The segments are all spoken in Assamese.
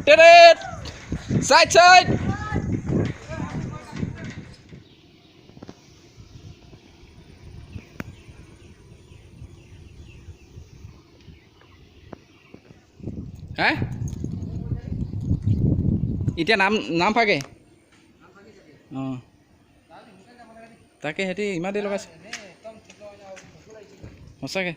Teret. Side. Hả? এতিয়া নাম ফাকে অঁ তাকে সিহঁতি ইমান দেৰি লগাইছে সঁচাকৈ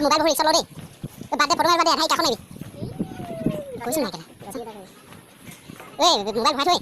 মোবাইল ভৰি চলো দেই বাদে ফটো মাৰিবা দে আধাই কাখন নাবি কৈছো নাই কেনে মোবাইল ভৰাই থৈ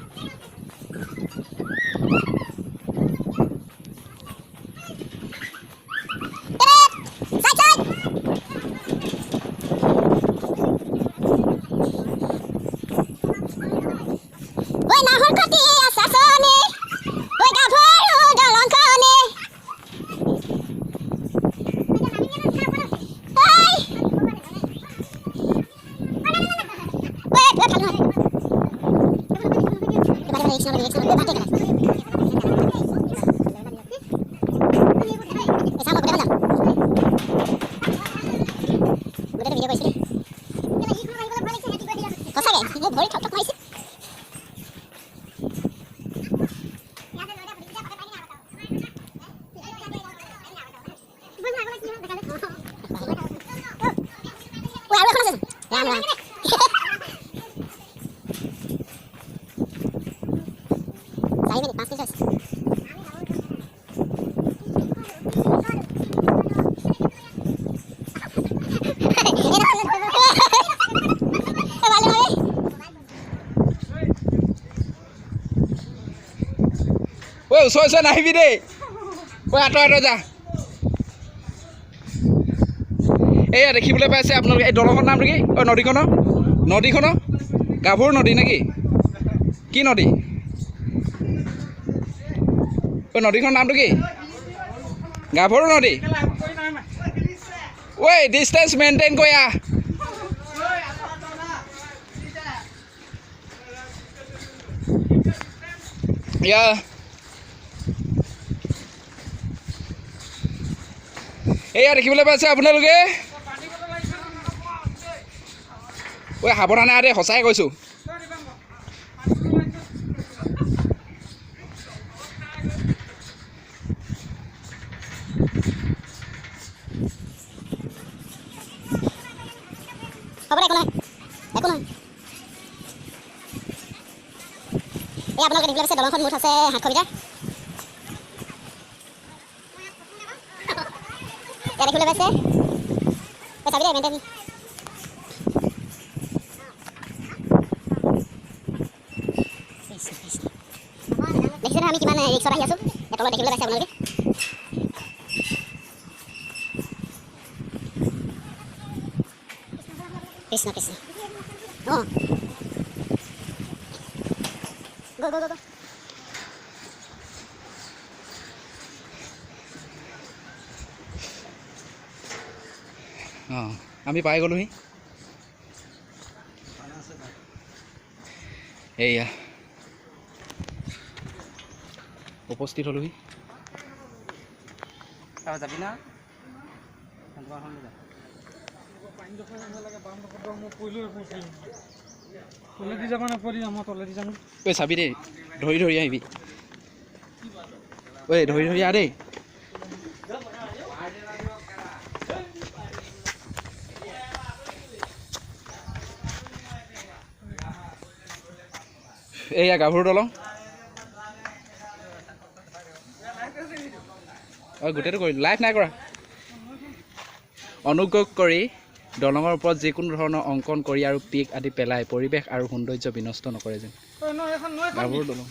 ভৰি ঠক ঠক মাৰিছে ওচৰ নাহিবি দেই আঁতৰ যা এয়া দেখিবলৈ পাইছে আপোনালোকে এই দলংখনৰ নামটো কি নদীখনৰ গাভৰু নদী নেকি কি নদী নদীখনৰ নামটো কি গাভৰু নদী ডিষ্টেঞ্চ মেইনটেইন কৰি আহ এয়া দেখিবলৈ পাইছে আপোনালোকে সাৱধানে আহ দেই সঁচাই কৈছোঁ হ'ব দে একো নহয় এই আপোনালোকে দেখিবলৈ পাইছে দলংখন মুঠ আছে 700 মিটাৰ ইয়াত দেখিবলৈ পাইছে চাবি দে মেণ্টেলি দেখিছে নহয় আমি কিমান ৰিক্সত আহি আছোঁ ইয়াত তলত দেখিবলৈ পাইছে আপোনালোকে কৃষ্ণ কৃষ্ণ অঁ গো গো গো গো অঁ আমি পাই গ'লোহি এয়া উপস্থিত হ'লোহি যাবি না তলেদি যাব নপৰি মই তলেদি যাম ঐ চাবি দেই ধৰি ধৰি আহিবি ঐ ধৰি ধৰি আহ দেই এইয়া গাভৰু দলং অঁ গোটেইটো কৰিলোঁ লাইভ নাই কৰা অনুগ্ৰহ কৰি দলঙৰ ওপৰত যিকোনো ধৰণৰ অংকন কৰি আৰু পিক আদি পেলাই পৰিৱেশ আৰু সৌন্দৰ্য বিনষ্ট নকৰে যেন গাভৰু দলং